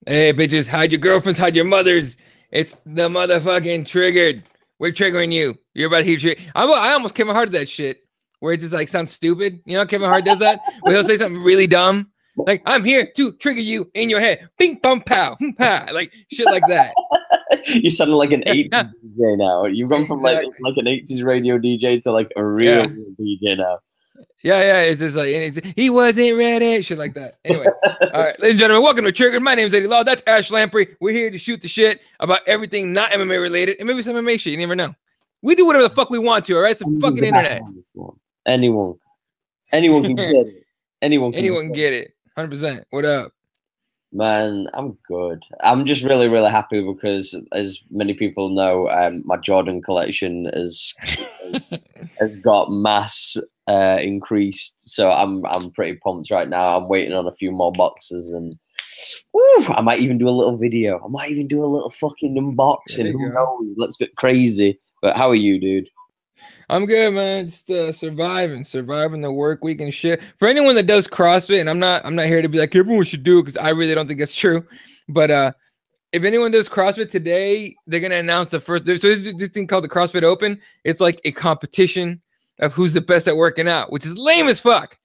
Hey, bitches, hide your girlfriends, hide your mothers. It's the motherfucking triggered. We're triggering you. You're about to hear triggered. I almost Kevin Hart that shit where it just like sounds stupid. You know, Kevin Hart does that where he'll say something really dumb. Like, I'm here to trigger you in your head. Bing, bum, pow, pow. Like shit like that. You sound like an 80s Yeah, DJ now. You've gone from exactly. like an 80s radio DJ to like a real Yeah. DJ now. Yeah. It's just like he wasn't ready. Shit like that. Anyway. All right, ladies and gentlemen, welcome to Triggered. My name is Eddie Law. That's Ash Lamprey. We're here to shoot the shit about everything not MMA related and maybe some MMA shit. You never know. We do whatever the fuck we want to, all right? It's the fucking internet. Anyone, anyone can get it. Anyone can Anyone can get it. get it. 100%. What up? Man, I'm good. I'm just really, really happy because, as many people know, my Jordan collection has got mass increased. So I'm pretty pumped right now. I'm waiting on a few more boxes, and woo, I might even do a little video. I might even do a little fucking There unboxing. you Who go. knows? Let's get crazy. But how are you, dude? I'm good, man. Just surviving the work week and shit. For anyone that does CrossFit, and I'm not here to be like everyone should do it because I really don't think that's true. But if anyone does CrossFit today, they're gonna announce the first. So there's this thing called the CrossFit Open. It's like a competition of who's the best at working out, which is lame as fuck.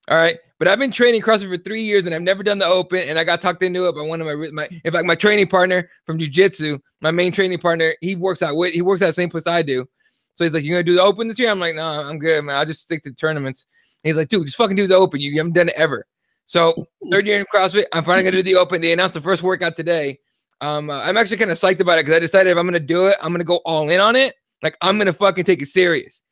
All right, but I've been training CrossFit for 3 years and I've never done the Open, and I got talked into it by one of my in fact my training partner from jiu-jitsu, my main training partner. He works at the same place I do. So he's like, "You gonna do the Open this year?" I'm like, "No, I'm good, man. I'll just stick to tournaments." And he's like, "Dude, just fucking do the Open. You haven't done it ever." So third year in CrossFit, I'm finally gonna do the Open. They announced the first workout today. I'm actually kind of psyched about it because I decided if I'm gonna do it, I'm gonna go all in on it. Like I'm gonna fucking take it serious.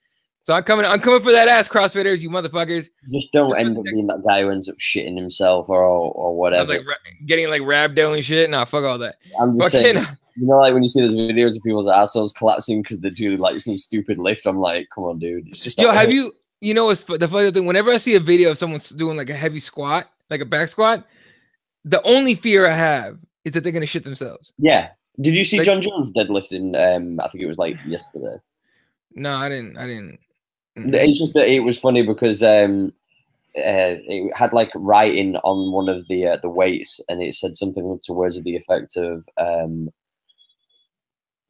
So I'm coming for that ass, CrossFitters, you motherfuckers. Just don't end up being that guy who ends up shitting himself or I'm whatever. like getting like rhabdo and shit. Nah, fuck all that. I'm just Fucking saying, you know, like when you see those videos of people's assholes collapsing because they do like some stupid lift. I'm like, come on, dude. It's just yo, not have worth you? You know what's the funny thing? Whenever I see a video of someone doing like a heavy squat, like a back squat, the only fear I have is that they're gonna shit themselves. Yeah. Did you see Like, John Jones deadlifting? I think it was like yesterday. no, I didn't. I didn't. It's just that it was funny because it had like writing on one of the weights, and it said something towards the effect of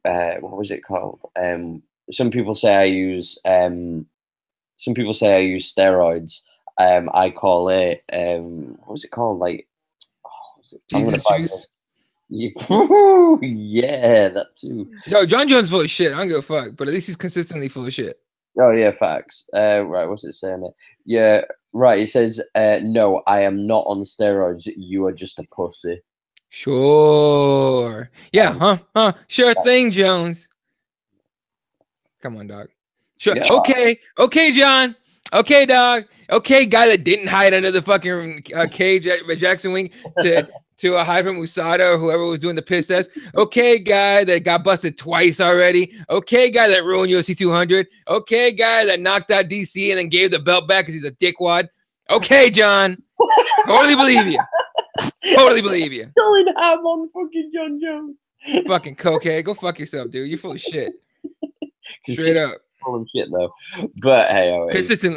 what was it called? Some people say I use steroids. I call it what was it called? Like, I'm gonna Jesus find it. juice. Yeah, that too. Yo, John Jones full of shit. I don't give a fuck, but at least he's consistently full of shit. Oh yeah, facts. Right, what's it saying there? Yeah, right. It says, "No, I am not on steroids. You are just a pussy." Sure. Yeah, Um, huh? Sure thing, Jones. Come on, dog. Sure. yeah, Okay, John. Okay, dog. Okay, guy that didn't hide under the fucking cage at Jackson Wing to hide from USADA or whoever was doing the piss test. Okay, guy that got busted twice already. Okay, guy that ruined UFC 200. Okay, guy that knocked out DC and then gave the belt back because he's a dickwad. Okay, John. Totally believe you. Totally believe you. going ham on fucking John Jones. Fucking cokehead. Go fuck yourself, dude. You're full of shit. Straight She's up. full of shit though. But hey, oh, Consistent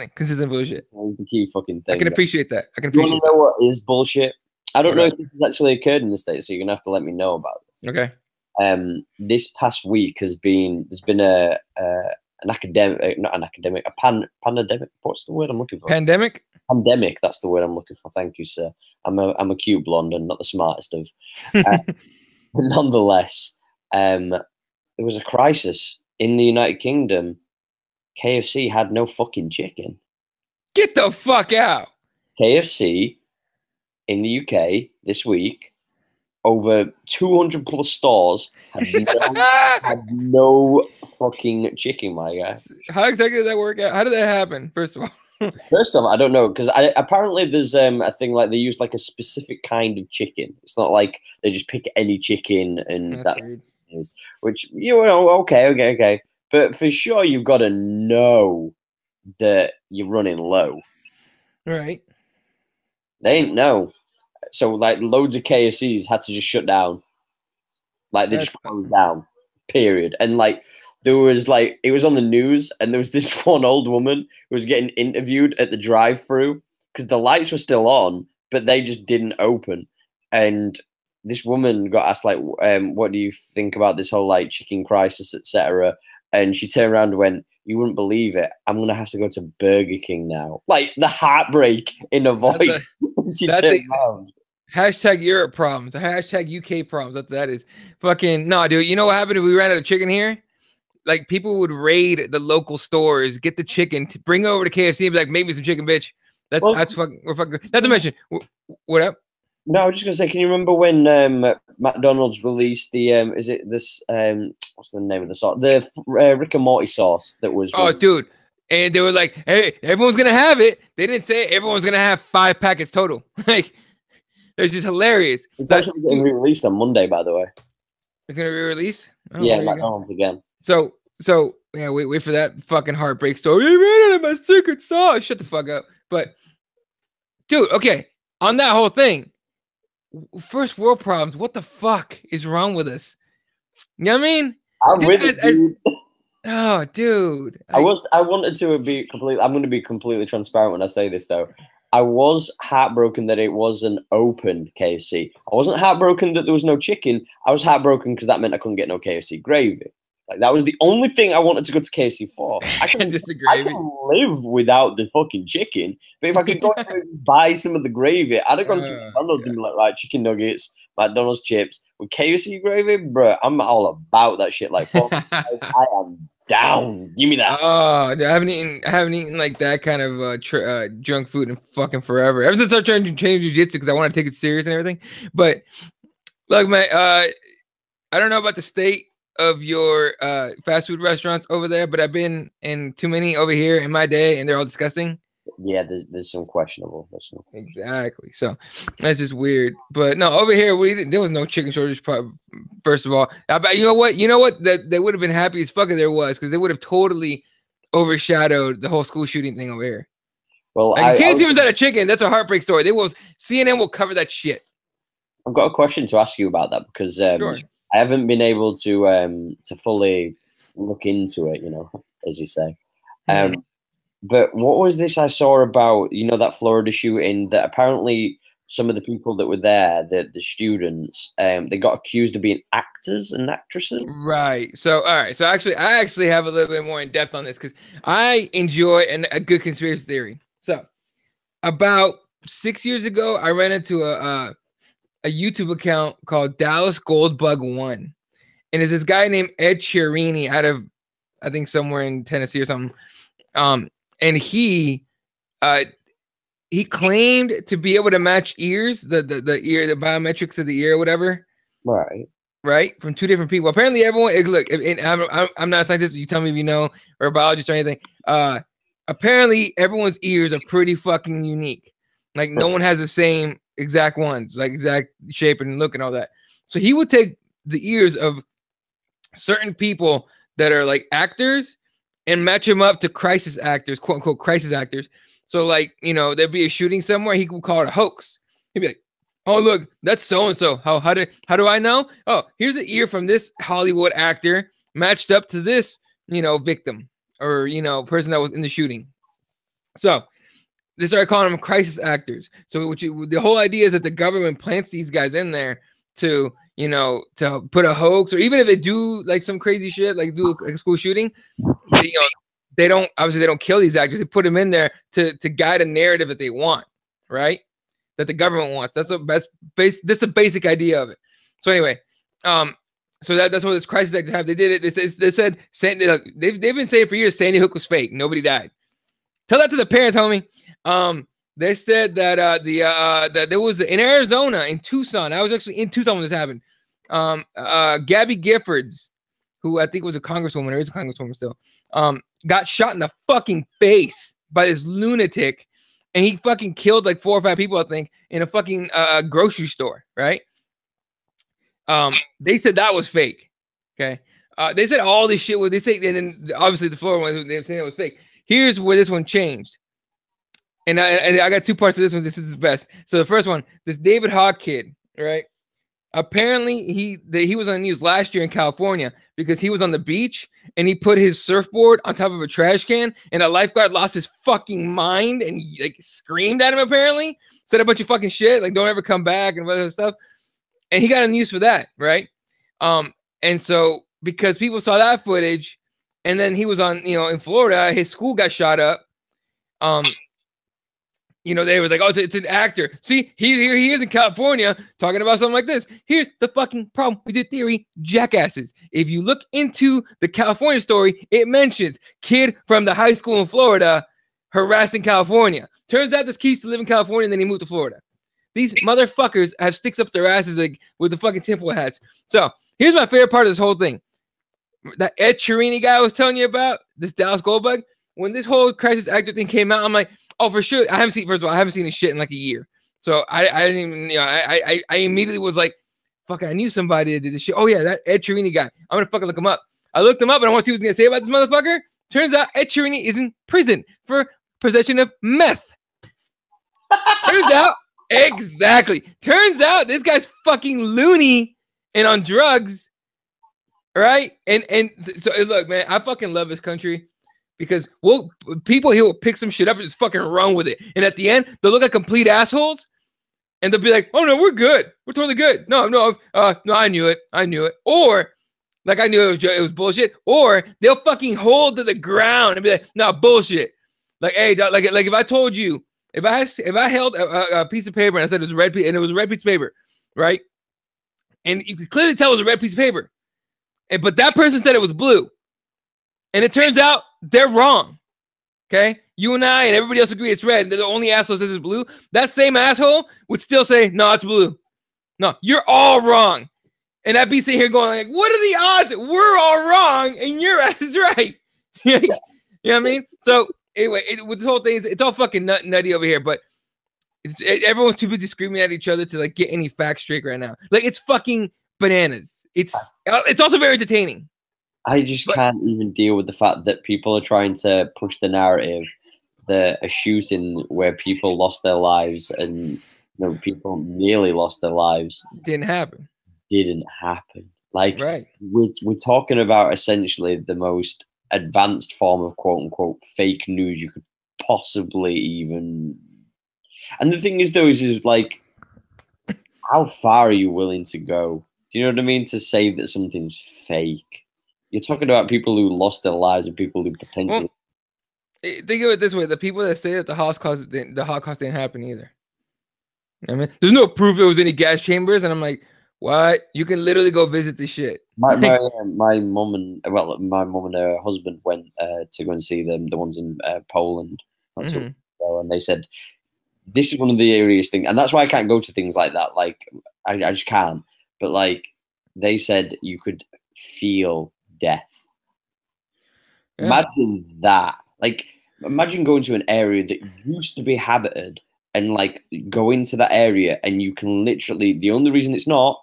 bullshit. is the key fucking I thing. can appreciate that. I can You want appreciate to know that. what is bullshit? I don't What know up? if this has actually occurred in the States, so you're gonna have to let me know about this. Okay. This past week there's been an academic, not an academic, a pandemic. What's the word I'm looking for? Pandemic? Pandemic. That's the word I'm looking for. Thank you, sir. I'm a cute blonde and not the smartest of. But nonetheless, there was a crisis in the United Kingdom. KFC had no fucking chicken. Get the fuck out. KFC in the UK this week, over 200 plus stores had no fucking chicken, my guy. How exactly did that work out? How did that happen? First of all, First off, I don't know because apparently there's a thing like they use like a specific kind of chicken. It's not like they just pick any chicken and that's weird. which you know okay. But for sure you've got to know that you're running low. Right. They ain't know. So like loads of KFCs had to just shut down. Like they That's just closed down. Period. And like there was like it was on the news and there was this one old woman who was getting interviewed at the drive-through because the lights were still on, but they just didn't open. And this woman got asked like, what do you think about this whole like chicken crisis, etc. And she turned around and went, "You wouldn't believe it. I'm gonna have to go to Burger King now." Like the heartbreak in her voice. She turned around. Hashtag Europe problems. Hashtag UK problems. That's what that is. Fucking no, dude. You know what happened if we ran out of chicken here? Like people would raid the local stores, get the chicken, bring it over to KFC, and be like, "Make me some chicken, bitch." That's fucking. We're fucking. Not to mention, what up? No, I was just gonna say, can you remember when McDonald's released the is it this what's the name of the sauce? The Rick and Morty sauce that was. Oh, dude. And they were like, "Hey, everyone's gonna have it." They didn't say everyone's gonna have 5 packets total. Like, it's just hilarious. It's actually getting re-released on Monday, by the way. It's gonna re-release. Oh, yeah, McDonald's again. So yeah, wait for that fucking heartbreak story. You ran out of my secret sauce. Shut the fuck up. But, dude, okay, on that whole thing, first world problems. What the fuck is wrong with us? You know what I mean? I'm with it, dude. Oh, dude. I wanted to be completely. I'm going to be completely transparent when I say this, though. I was heartbroken that it was an open KFC. I wasn't heartbroken that there was no chicken. I was heartbroken because that meant I couldn't get no KFC gravy. Like that was the only thing I wanted to go to KFC for. I can live without the fucking chicken, but if I could go and buy some of the gravy, I'd have gone to McDonald's and be like, right, chicken nuggets, McDonald's chips with KFC gravy, bro. I'm all about that shit. Like, fuck, I am down. Give me that. Oh, I haven't eaten like that kind of junk food in fucking forever. Ever since I started trying to change jiu-jitsu because I want to take it serious and everything. But look, man, I don't know about the state of your fast food restaurants over there, but I've been in too many over here in my day, and they're all disgusting. Yeah, there's some questionable. Exactly. So that's just weird. But no, over here there was no chicken shortage. First of all, you know what? That they would have been happy as fuck if there was, because they would have totally overshadowed the whole school shooting thing over here. Well, like, you can't see that a chicken. That's a heartbreak story. CNN will cover that shit. I've got a question to ask you about that because sure. I haven't been able to fully look into it, as you say. But what was this I saw about, that Florida shooting that apparently some of the people that were there, the students, they got accused of being actors and actresses? Right. So, all right. So I actually have a little bit more in depth on this because I enjoy a good conspiracy theory. So about 6 years ago, I ran into a YouTube account called Dallas Goldbug 1. And it's this guy named Ed Chiarini out of, I think, somewhere in Tennessee or something. And he claimed to be able to match ears, the biometrics of the ear or whatever. Right. From 2 different people. Apparently everyone, look, I'm not a scientist, but you tell me if you know, or a biologist or anything. Apparently everyone's ears are pretty fucking unique. Like no one has the same exact ones, like exact shape and look and all that. So he would take the ears of certain people that are like actors and match them up to crisis actors, quote unquote crisis actors. So like, there'd be a shooting somewhere, he would call it a hoax. He'd be like, "Oh, look, that's so-and-so. How do I know? Oh, here's an ear from this Hollywood actor matched up to this, victim or, person that was in the shooting." So they started calling them crisis actors. So the whole idea is that the government plants these guys in there to, to put a hoax, or even if they do like some crazy shit, like do a school shooting, they don't kill these actors. They put them in there to guide a narrative that they want, right? That the government wants. That's the basic idea of it. So anyway, so that's what this crisis actors have. They did it. They said they've been saying for years Sandy Hook was fake. Nobody died. Tell that to the parents, homie. They said that that there was in Arizona, in Tucson. I was actually in Tucson when this happened. Gabby Giffords, who I think was a congresswoman, or is a congresswoman still, got shot in the fucking face by this lunatic, and he fucking killed like 4 or 5 people, I think, in a fucking grocery store, right? They said that was fake. Okay. They said all this shit was, they say, and then obviously the Florida one, they were saying it was fake. Here's where this one changed. And I got 2 parts of this one. This is the best. So the first one, this David Hogg kid, right? Apparently he was on the news last year in California because he was on the beach and he put his surfboard on top of a trash can, and a lifeguard lost his fucking mind and he, like, screamed at him, apparently said a bunch of fucking shit, like don't ever come back and other stuff. and he got on the news for that, right? And so because people saw that footage, and then he was on, in Florida, his school got shot up. They were like, oh, it's an actor. See, here he is in California talking about something like this. Here's the fucking problem with your theory, jackasses. If you look into the California story, it mentions kid from the high school in Florida harassed in California. Turns out this kid used to live in California, and then he moved to Florida. These motherfuckers have sticks up their asses like with the fucking tinfoil hats. So here's my favorite part of this whole thing. That Ed Chiarini guy I was telling you about, this Dallas Goldbug, when this whole crisis actor thing came out, I'm like, oh, for sure. First of all, I haven't seen his shit in like a year. So I didn't even, I immediately was like, fuck, I knew somebody that did this shit. Oh yeah, that Ed Chiarini guy. I'm going to fucking look him up. I looked him up and I want to see what he's going to say about this motherfucker. Turns out Ed Chiarini is in prison for possession of meth. Turns out, exactly. Turns out this guy's fucking loony and on drugs. Right? And so look, man, I fucking love this country. Because people here will pick some shit up and just fucking run with it. And at the end, they'll look like complete assholes. And they'll be like, oh, no, we're good. We're totally good. No, I knew it. Or, like, I knew it was bullshit. Or they'll fucking hold to the ground and be like, no, bullshit. Like, hey, like if I told you, if I held a piece of paper and I said it was a red piece, and it was a red piece of paper, right? And you could clearly tell it was a red piece of paper. But that person said it was blue. And it turns out they're wrong. Okay? You and I and everybody else agree it's red, and they're the only asshole that says it's blue. That same asshole would still say, no, it's blue. No, you're all wrong. And I'd be sitting here going, like, what are the odds that we're all wrong and your ass is right? You know what I mean? So, anyway, with this whole thing, it's all fucking nutty over here, but everyone's too busy screaming at each other to, like, get any facts straight right now. Like, it's fucking bananas. It's also very entertaining. I just can't even deal with the fact that people are trying to push the narrative that a shooting where people lost their lives and people nearly lost their lives didn't happen. Like, right. we're talking about essentially the most advanced form of quote unquote fake news you could possibly even. And the thing is, though, is like, how far are you willing to go? Do you know what I mean? To say that something's fake. You're talking about people who lost their lives and people who potentially. Well, think of it this way: the people that say that the Holocaust didn't happen either. I mean, there's no proof there was any gas chambers, and I'm like, what? You can literally go visit this shit. My mum and her husband went to go and see them, the ones in Poland, and they said this is one of the eeriest things, and that's why I can't go to things like that. Like I just can't. But like they said, you could feel death. Yeah. Imagine that. Like, imagine going to an area that used to be habited and like go into that area and you can literally, the only reason it's not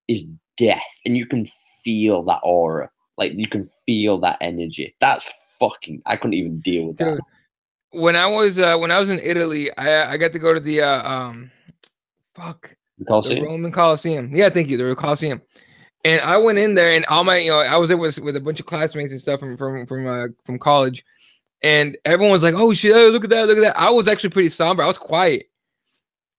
is death, and you can feel that aura. Like, you can feel that energy. That's fucking, I couldn't even deal with that. When I was in Italy, I got to go to the the Roman Colosseum. Yeah, thank you, the Colosseum. And I went in there, and all my, I was there with a bunch of classmates and stuff from college, and everyone was like, "Oh shit, look at that, look at that." I was actually pretty somber. I was quiet,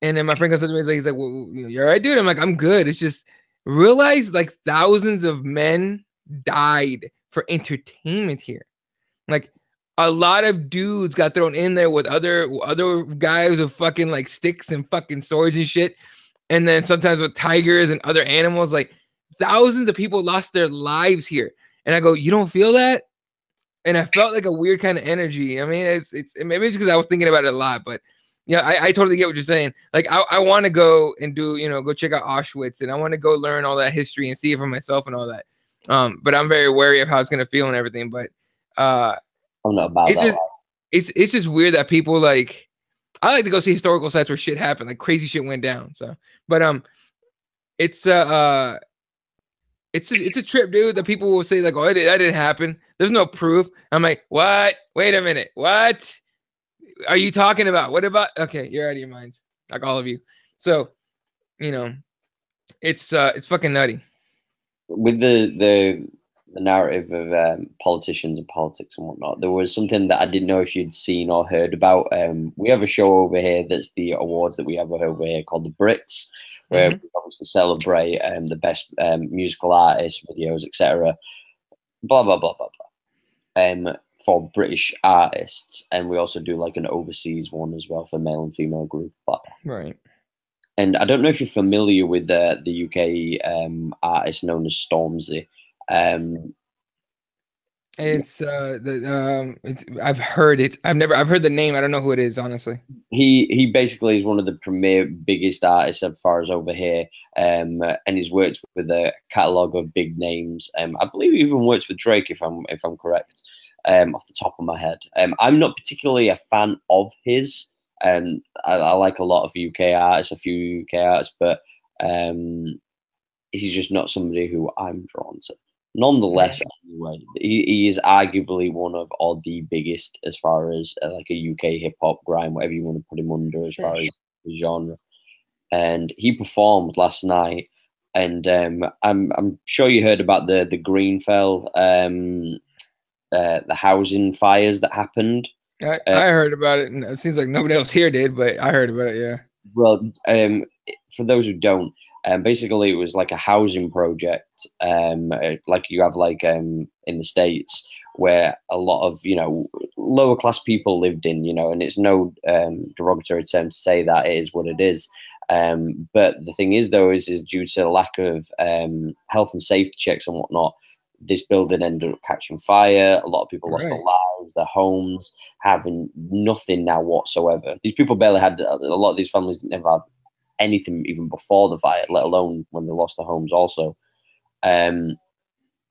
and then my friend comes up to me, he's like, "Well, you're all right, dude." I'm like, "I'm good." It's just realize like thousands of men died for entertainment here. Like a lot of dudes got thrown in there with other guys with fucking like sticks and fucking swords and shit, and then sometimes with tigers and other animals, like. Thousands of people lost their lives here. And I go, you don't feel that? And I felt like a weird kind of energy. I mean, it's maybe it's because I was thinking about it a lot, but yeah, I totally get what you're saying. Like, I want to go and do, go check out Auschwitz, and I want to go learn all that history and see it for myself and all that. But I'm very wary of how it's gonna feel and everything. But I'm not about that. It's just weird that people like. I like to go see historical sites where shit happened, like crazy shit went down. So, but it's a trip, dude, that people will say like, oh, that didn't happen. There's no proof. I'm like, what? Wait a minute. What are you talking about? What about? Okay, you're out of your minds, like all of you. So, it's fucking nutty. With the narrative of politicians and politics and whatnot, there was something that I didn't know if you'd seen or heard about. We have a show over here that's the awards that we have over here called the Brits, where we obviously celebrate the best musical artists, videos, etc. Blah blah blah blah blah. For British artists, and we also do like an overseas one as well for male and female group. Blah, blah. Right. And I don't know if you're familiar with the UK artist known as Stormzy. It's I've heard it. I've heard the name. I don't know who it is, honestly. He basically is one of the premier biggest artists as far as over here, and he's worked with a catalogue of big names. I believe he even works with Drake, if I'm correct, off the top of my head. I'm not particularly a fan of his. I like a lot of UK artists, a few UK artists, but he's just not somebody who I'm drawn to. Nonetheless, anyway, he is arguably one of or the biggest as far as like a UK hip hop grime, whatever you want to put him under as far as the genre. And he performed last night, and I'm sure you heard about the Greenfell, the housing fires that happened. I heard about it, and it seems like nobody else here did, but I heard about it. Yeah. Well, for those who don't. Basically, it was like a housing project, like you have like in the States, where a lot of lower class people lived in, and it's no derogatory term to say that it is what it is. But the thing is, though, is due to lack of health and safety checks and whatnot, this building ended up catching fire. A lot of people lost their lives, their homes, having nothing now whatsoever. These people barely had. A lot of these families never had anything even before the fire, let alone when they lost their homes also. And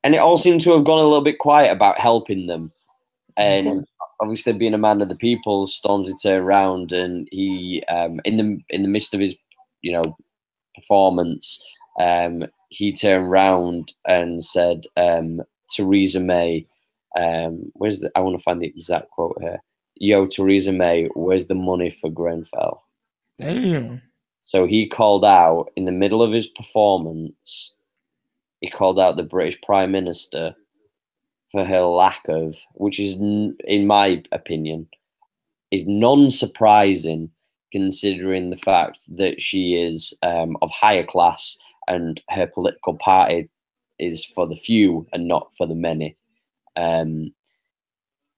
it all seemed to have gone a little bit quiet about helping them. And obviously being a man of the people, Stormzy turned around and he, in the midst of his, performance, he turned around and said, Theresa May, I want to find the exact quote here. Yo, Theresa May, where's the money for Grenfell? Damn. So he called out in the middle of his performance, he called out the British Prime Minister for her lack of, which is, in my opinion, is non-surprising considering the fact that she is of higher class and her political party is for the few and not for the many. And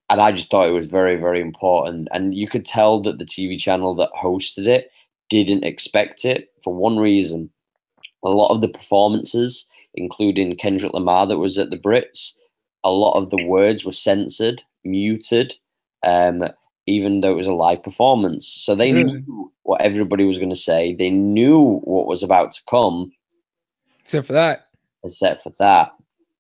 I just thought it was very, very important. And you could tell that the TV channel that hosted it didn't expect it for one reason. A lot of the performances, including Kendrick Lamar that was at the Brits, a lot of the words were censored, muted, even though it was a live performance. So they knew what everybody was going to say. They knew what was about to come. Except for that.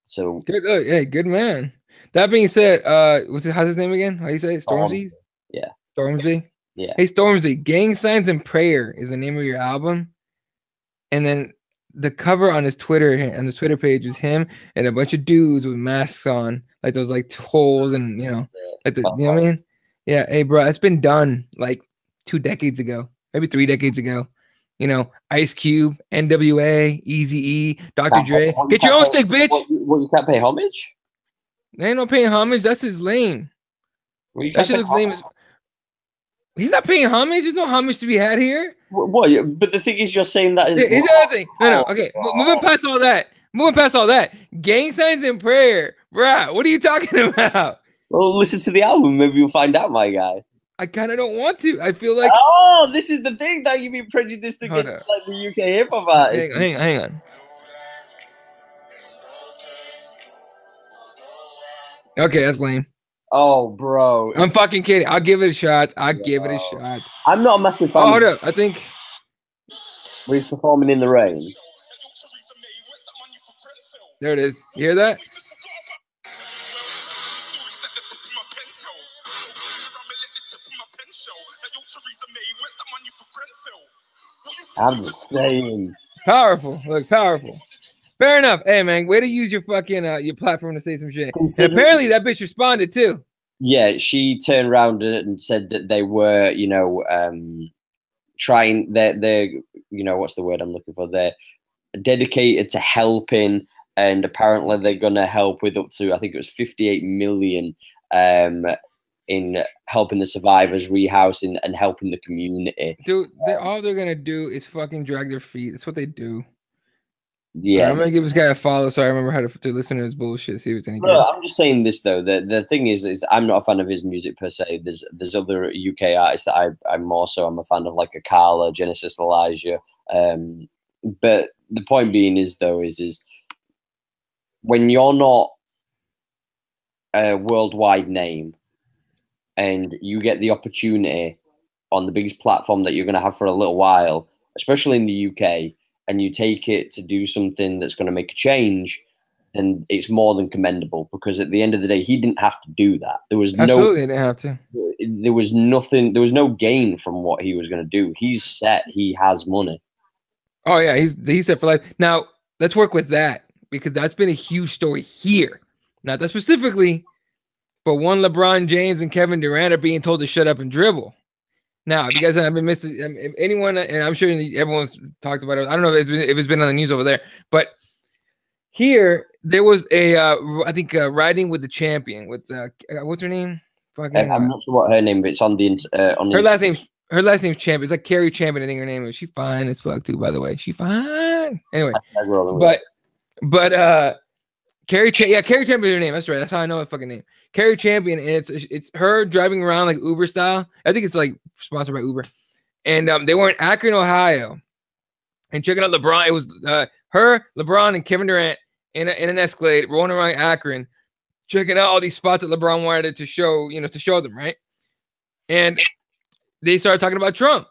So good. Hey, good man. That being said, how's his name again? How do you say it? Stormzy? Yeah. Stormzy? Yeah. Hey, Stormzy, Gang Signs and Prayer is the name of your album. And then the cover on his Twitter page is him and a bunch of dudes with masks on, like those like holes and like the you know what I mean? Yeah, hey bro, it's been done like 2 decades ago, maybe 3 decades ago. Ice Cube, NWA, Eazy-E, Dr. Dre. Get your own stick, bitch. What, you can't pay homage? They ain't no paying homage. That's his lane. That shit looks lame as. He's not paying homage. There's no homage to be had here. What? But the thing is, you're saying that is. Here's the other thing. No. Okay. Moving past all that. Gang Signs and Prayer. Bruh, what are you talking about? Well, listen to the album. Maybe you'll find out, my guy. I kind of don't want to. I feel like. Oh, this is the thing that you be prejudiced against like the UK hip hop artists. Hang on. Okay, that's lame. Oh, bro. I'm fucking kidding. I'll give it a shot. Give it a shot. I'm not a massive fan. Oh, hold up. I think. Where he's performing in the rain. There it is. You hear that? I'm just saying. Powerful. Look, powerful. Fair enough. Hey, man, way to use your fucking your platform to say some shit. And apparently that bitch responded too. Yeah, she turned around and said that they were, trying. They're, what's the word I'm looking for? They're dedicated to helping, and apparently they're gonna help with up to, I think it was 58 million in helping the survivors, rehousing, and helping the community. Dude, all they're gonna do is fucking drag their feet. That's what they do. Yeah, I'm gonna give this guy a follow so I remember how to listen to his bullshit. See if it's any good. I'm just saying this though. The thing is I'm not a fan of his music per se. There's other UK artists that I'm a fan of, like a Carla, Genesis, Elijah. But the point being is when you're not a worldwide name and you get the opportunity on the biggest platform that you're going to have for a little while, especially in the UK, and you take it to do something that's going to make a change, then it's more than commendable, because at the end of the day, he didn't have to do that. There was Absolutely didn't have to. There was nothing. There was no gain from what he was going to do. He's set. He has money. Oh yeah, he's set for life. Now let's work with that, because that's been a huge story here. Not that specifically, but one LeBron James and Kevin Durant are being told to shut up and dribble. Now, if you guys haven't been missing, if anyone, and I'm sure everyone's talked about it. I don't know if it's been on the news over there, but here there was I think Riding with the Champion with what's her name? Fucking, I'm not sure what her name, but it's on the on her last name. Her last name's Champion. It's like Carrie Champion. I think her name is. She fine as fuck too, by the way. She fine. Anyway, but Carrie Champion is her name. That's right. That's how I know her fucking name. Carrie Champion, and it's her driving around like Uber style. I think it's like sponsored by Uber, and they were in Akron, Ohio, and checking out LeBron. It was her, LeBron, and Kevin Durant in an Escalade rolling around Akron, checking out all these spots that LeBron wanted to show, to show them, right? And they started talking about Trump,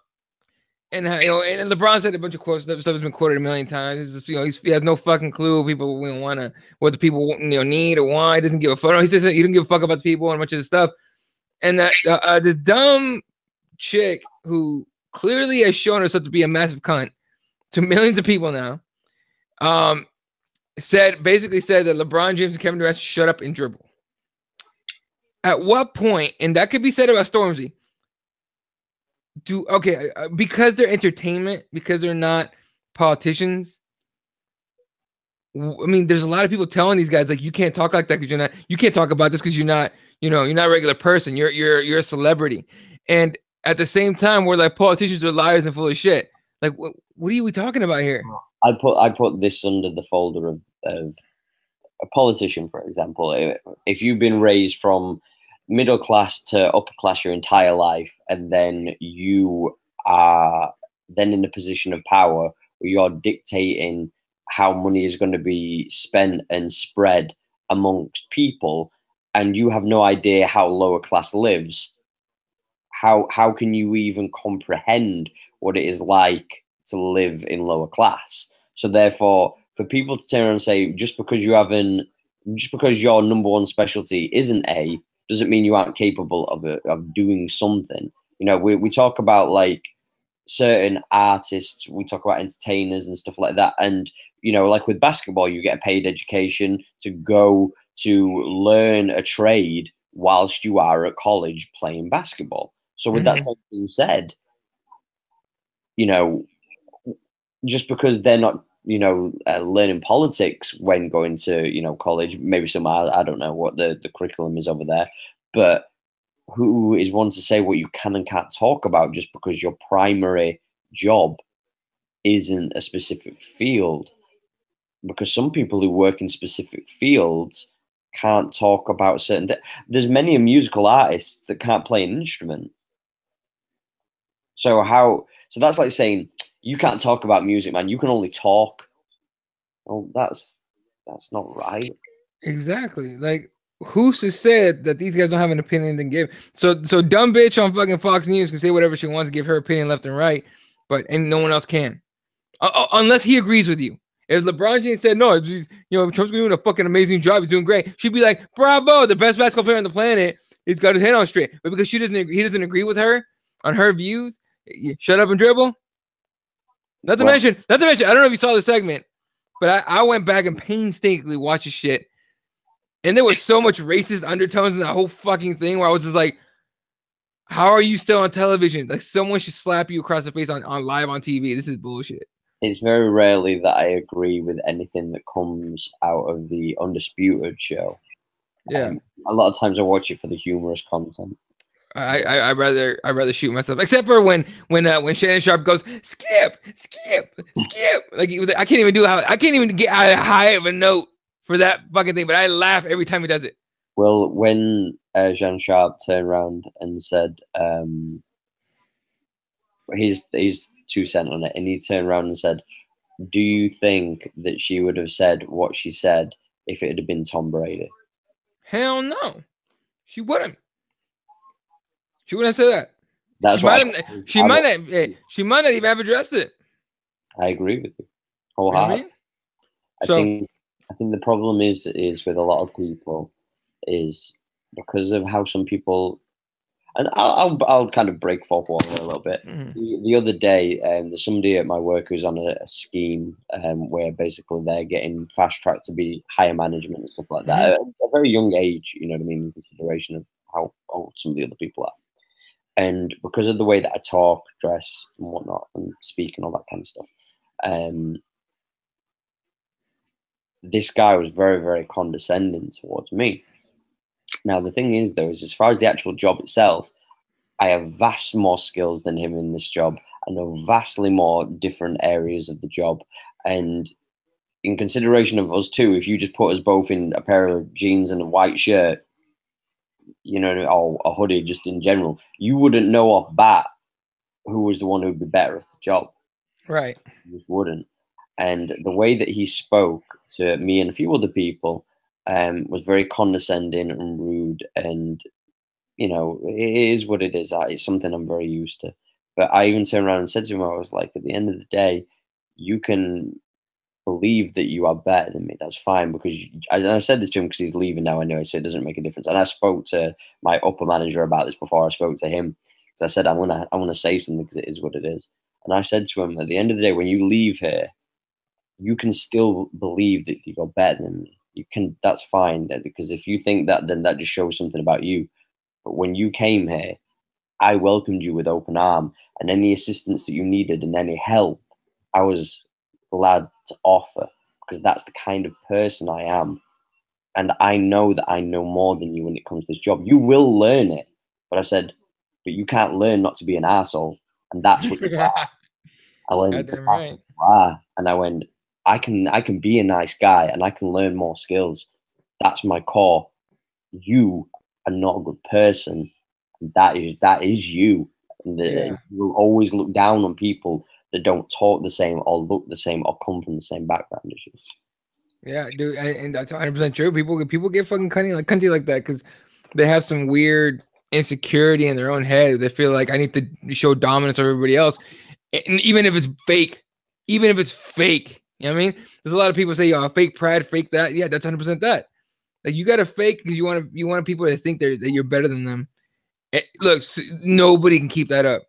and and LeBron said a bunch of quotes. That stuff has been quoted a million times. It's just, he has no fucking clue. People want what the people need or want. He doesn't give a fuck. He says he didn't give a fuck about the people and a bunch of stuff. And that this dumb chick who clearly has shown herself to be a massive cunt to millions of people now, basically said that LeBron James and Kevin Durant shut up and dribble. At what point, and that could be said about Stormzy, because they're entertainment, because they're not politicians. I mean, there's a lot of people telling these guys, like, you can't talk like that because you can't talk about this because you're not a regular person. You're a celebrity. And at the same time, we're like, politicians are liars and full of shit. Like, what are we talking about here? I put this under the folder of a politician, for example. If you've been raised from middle class to upper class your entire life, and then you are then in a position of power where you're dictating how money is going to be spent and spread amongst people, and you have no idea how lower class lives, how can you even comprehend what it is like to live in lower class? So therefore, for people to turn around and say, just because your number one specialty isn't A, doesn't mean you aren't capable of doing something. We talk about like certain artists, we talk about entertainers and stuff like that. And, like with basketball, you get a paid education to go to learn a trade whilst you are at college playing basketball. So with that being said, just because they're not, learning politics when going to, college, maybe some, I don't know what the curriculum is over there, but who is one to say what you can and can't talk about just because your primary job isn't a specific field? Because some people who work in specific fields can't talk about certain there's many musical artists that can't play an instrument. So that's like saying, you can't talk about music, man. You can only talk. Well, that's not right. Exactly. Like, who's to say that these guys don't have an opinion to give? So dumb bitch on fucking Fox News can say whatever she wants, give her opinion left and right, and no one else can, unless he agrees with you. If LeBron James said no, Trump's doing a fucking amazing job, he's doing great, she'd be like, bravo, the best basketball player on the planet. He's got his head on straight. But because he doesn't agree with her on her views, shut up and dribble. Not to mention, I don't know if you saw the segment, but I went back and painstakingly watched the shit. And there was so much racist undertones in that whole fucking thing where I was just like, how are you still on television? Like, someone should slap you across the face on live on TV. This is bullshit. It's very rarely that I agree with anything that comes out of the Undisputed show. Yeah. A lot of times I watch it for the humorous content. I'd rather shoot myself, except for when Shannon Sharp goes skip. Like I can't even do I can't even get high of a note for that fucking thing, but I laugh every time he does it. Well, when Jean Sharp turned around and said, he's 2 cent on it, and he turned around and said, "Do you think that she would have said what she said if it had been Tom Brady?" Hell no, she wouldn't. She wouldn't say that. That's she might not even have addressed it. I agree with you You wholeheartedly. know what I mean? I think the problem is with a lot of people is because of how some people, and I'll kind of break fourth wall a little bit. Mm-hmm. The other day, there's somebody at my work who's on a scheme where basically they're getting fast tracked to be higher management and stuff like that at a very young age. You know what I mean? In consideration of how old some of the other people are. And because of the way that I talk, dress, and whatnot, and speak and all that kind of stuff, this guy was very, very condescending towards me. Now, the thing is, though, is as far as the actual job itself, I have vast more skills than him in this job. I know vastly more different areas of the job. And in consideration of us two, if you just put us both in a pair of jeans and a white shirt, you know, or a hoodie just in general, you wouldn't know off bat who was the one who would be better at the job. Right. You just wouldn't. And the way that he spoke to me and a few other people was very condescending and rude. And, you know, it is what it is. It's something I'm very used to. But I even turned around and said to him, I was like, at the end of the day, you can believe that you are better than me. That's fine, because I said this to him because he's leaving now anyway, so it doesn't make a difference. And I spoke to my upper manager about this before I spoke to him, because I said I want to say something because it is what it is. And I said to him, at the end of the day, when you leave here, you can still believe that you're better than me. You can. That's fine, because if you think that, then that just shows something about you. But when you came here, I welcomed you with open arm, and any assistance that you needed and any help, I was glad to offer, because that's the kind of person I am. And I know that I know more than you when it comes to this job. You will learn it. But I said, but you can't learn not to be an asshole. And that's what you are. I went, that's what you are. And I went, I can be a nice guy and I can learn more skills. That's my core. You are not a good person. That is you. And you will always look down on people that don't talk the same or look the same or come from the same background as you. Yeah, dude, and that's 100% true. People get fucking cunty like that because they have some weird insecurity in their own head. They feel like I need to show dominance over everybody else, and even if it's fake, you know what I mean? There's a lot of people say, "Oh, fake pride, fake that." Yeah, that's 100% that. Like you got to fake because you want people to think that you're better than them. Look, nobody can keep that up.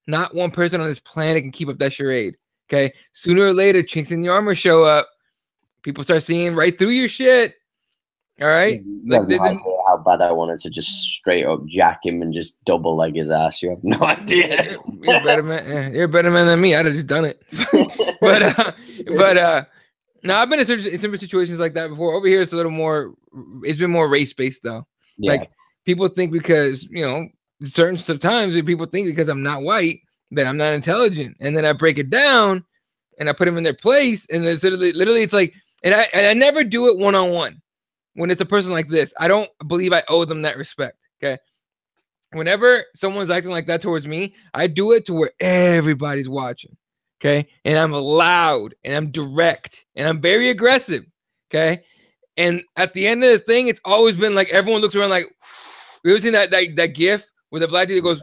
Not one person on this planet can keep up that charade. Okay, sooner or later, chinks in the armor show up. People start seeing right through your shit. All right. Like how bad I wanted to just straight up jack him and just double leg his ass. You have no idea. You're a better man. You're a better man than me. I'd have just done it. but now I've been in similar situations like that before. Over here, it's a little more. It's been more race based though. Yeah. Like people think because certain times people think because I'm not white that I'm not intelligent, and then I break it down and I put them in their place, and then literally it's like. And I never do it one-on-one when it's a person like this. I don't believe I owe them that respect. Okay. Whenever someone's acting like that towards me, I do it to where everybody's watching. Okay. And I'm loud and I'm direct and I'm very aggressive. Okay. And at the end of the thing, it's always been like everyone looks around like, you ever seen that gif where the black dude goes,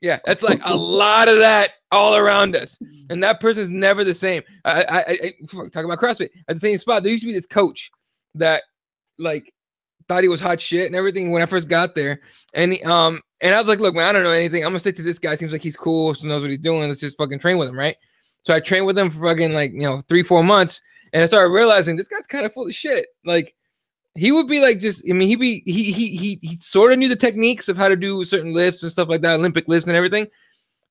yeah, that's like a lot of that all around us. And that person's never the same. I talk about CrossFit at the same spot. There used to be this coach that like thought he was hot shit and everything when I first got there. And I was like, look, man, I don't know anything. I'm gonna stick to this guy. Seems like he's cool, so knows what he's doing. Let's just fucking train with him, right? So I trained with him for fucking 3-4 months, and I started realizing this guy's kind of full of shit. Like he would be like he sort of knew the techniques of how to do certain lifts and stuff like that, Olympic lifts and everything,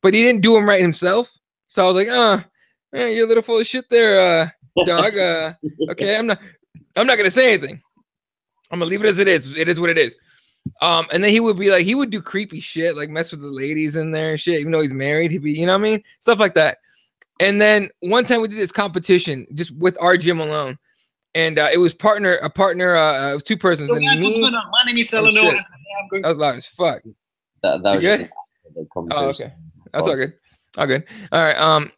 but he didn't do them right himself. So I was like, you're a little full of shit there, dog. Okay, I'm not gonna say anything. I'm gonna leave it as it is. It is what it is. And then he would be like, he would do creepy shit, like mess with the ladies in there and shit, even though he's married. He'd be, you know what I mean? Stuff like that. And then one time we did this competition just with our gym alone. And it was a partner, it was two persons. So and guys, me, what's going on? My name is oh, Seleno. shit. That was loud as fuck. That was good? just a Oh, okay. That's all good. All good. All right.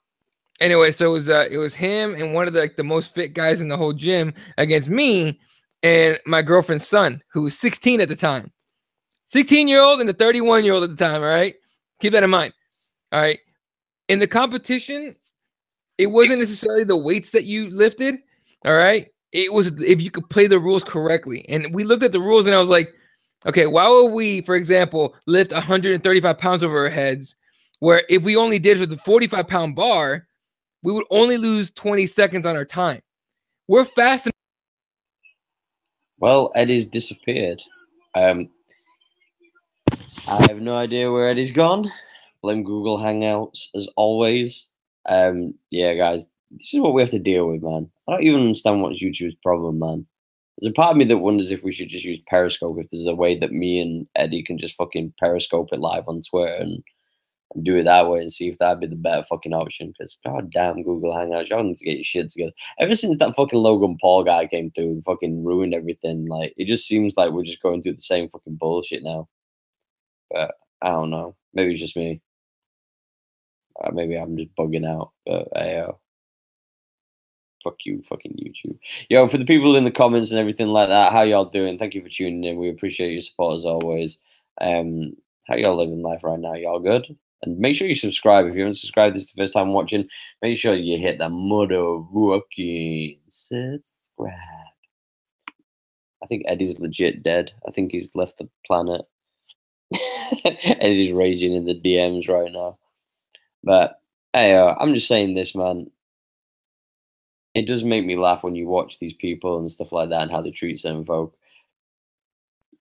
Anyway, so it was him and one of the most fit guys in the whole gym against me and my girlfriend's son, who was 16 at the time. 16-year-old and a 31-year-old at the time, all right? Keep that in mind. All right. In the competition, it wasn't necessarily the weights that you lifted, all right? It was if you could play the rules correctly. And we looked at the rules and I was like, okay, why would we, for example, lift 135 pounds over our heads, where if we only did with a 45-pound bar, we would only lose 20 seconds on our time. We're fast. Well, Eddie's disappeared. I have no idea where Eddie's gone. Blame Google Hangouts as always. Yeah, guys, this is what we have to deal with, man. I don't even understand what's YouTube's problem, man. There's a part of me that wonders if we should just use Periscope, if there's a way that me and Eddie can just fucking Periscope it live on Twitter and do it that way and see if that'd be the better fucking option. Because goddamn Google Hangouts, y'all need to get your shit together. Ever since that fucking Logan Paul guy came through and fucking ruined everything, like it just seems like we're just going through the same fucking bullshit now. But I don't know. Maybe it's just me. Maybe I'm just bugging out. But fuck you, fucking YouTube. Yo, for the people in the comments and everything like that, how y'all doing? Thank you for tuning in. We appreciate your support as always. How y'all living life right now? Y'all good? And make sure you subscribe. If you haven't subscribed, this is the first time watching, make sure you hit that motherfucking subscribe. I think Eddie's legit dead. I think he's left the planet. Eddie's raging in the DMs right now. But hey, I'm just saying this, man. It does make me laugh when you watch these people and stuff like that and how they treat certain folk.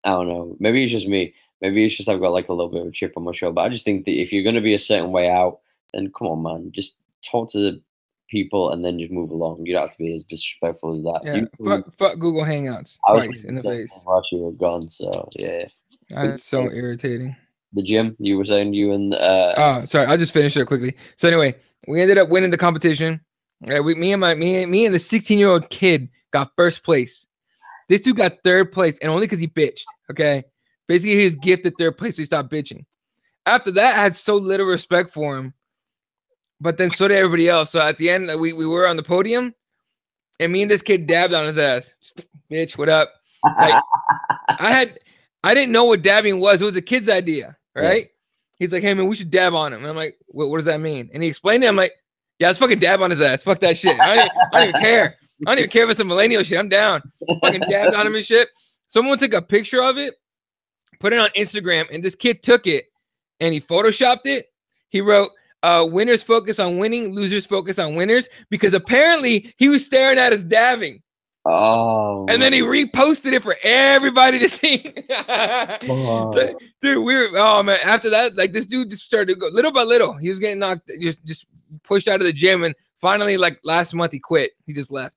I don't know. Maybe it's just me. Maybe it's just I've got like a little bit of a chip on my shoulder. But I just think that if you're going to be a certain way out, then come on, man. Just talk to the people and then just move along. You don't have to be as disrespectful as that. Yeah, fuck Google Hangouts twice in the face. You were gone, so yeah. That's so irritating. The gym, you were saying you and oh, sorry, I'll just finish it quickly. So anyway, we ended up winning the competition. Me and the 16-year-old kid got first place. This dude got third place, and only because he bitched. Okay, basically he was gifted third place, so he stopped bitching. After that, I had so little respect for him, but then so did everybody else. So at the end, we were on the podium, and me and this kid dabbed on his ass. Bitch, what up? Like, I didn't know what dabbing was. It was a kid's idea, right? Yeah. He's like, hey man, we should dab on him. And I'm like, what does that mean? And he explained it. I'm like, yeah, let's fucking dab on his ass. Fuck that shit. I don't even care. I don't even care if it's a millennial shit. I'm down. Fucking dabbed on him and shit. Someone took a picture of it, put it on Instagram, and this kid took it and he photoshopped it. He wrote, winners focus on winning, losers focus on winners, because apparently he was staring at us dabbing. Oh, and then he reposted it for everybody to see. Oh. Dude, oh man, after that, like this dude just started to go little by little. He was getting knocked, just pushed out of the gym, and finally, like last month, he quit. He just left.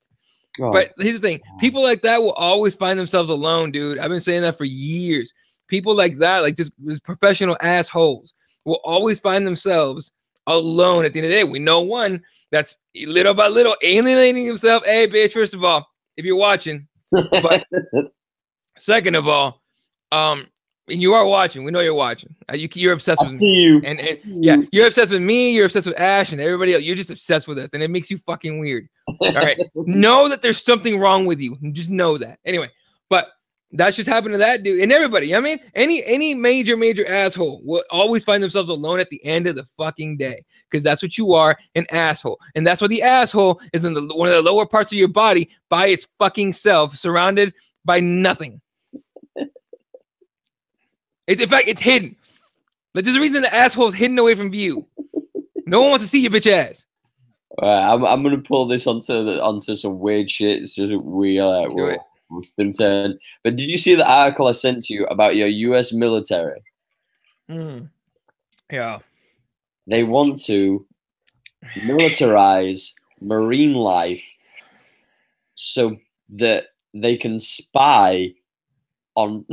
God. But here's the thing: people like that will always find themselves alone, dude. I've been saying that for years. People like that, like just professional assholes, will always find themselves alone at the end of the day. We know one that's little by little alienating himself. Hey, bitch, first of all, if you're watching, but second of all, and you are watching. We know you're watching. You're obsessed with me. See you. And yeah, you're obsessed with me. You're obsessed with Ash and everybody else. You're just obsessed with us, and it makes you fucking weird. All right, know that there's something wrong with you. Just know that. Anyway, but that's just happened to that dude and everybody. You know what I mean, any major asshole will always find themselves alone at the end of the fucking day, because that's what you are, an asshole. And that's why the asshole is in one of the lower parts of your body by its fucking self, surrounded by nothing. In fact, it's hidden. Like, there's a reason the asshole is hidden away from view. No one wants to see your bitch ass. I'm gonna pull this onto some weird shit. It's just we'll spin turn. But did you see the article I sent you about your U.S. military? Yeah. They want to militarize marine life so that they can spy on.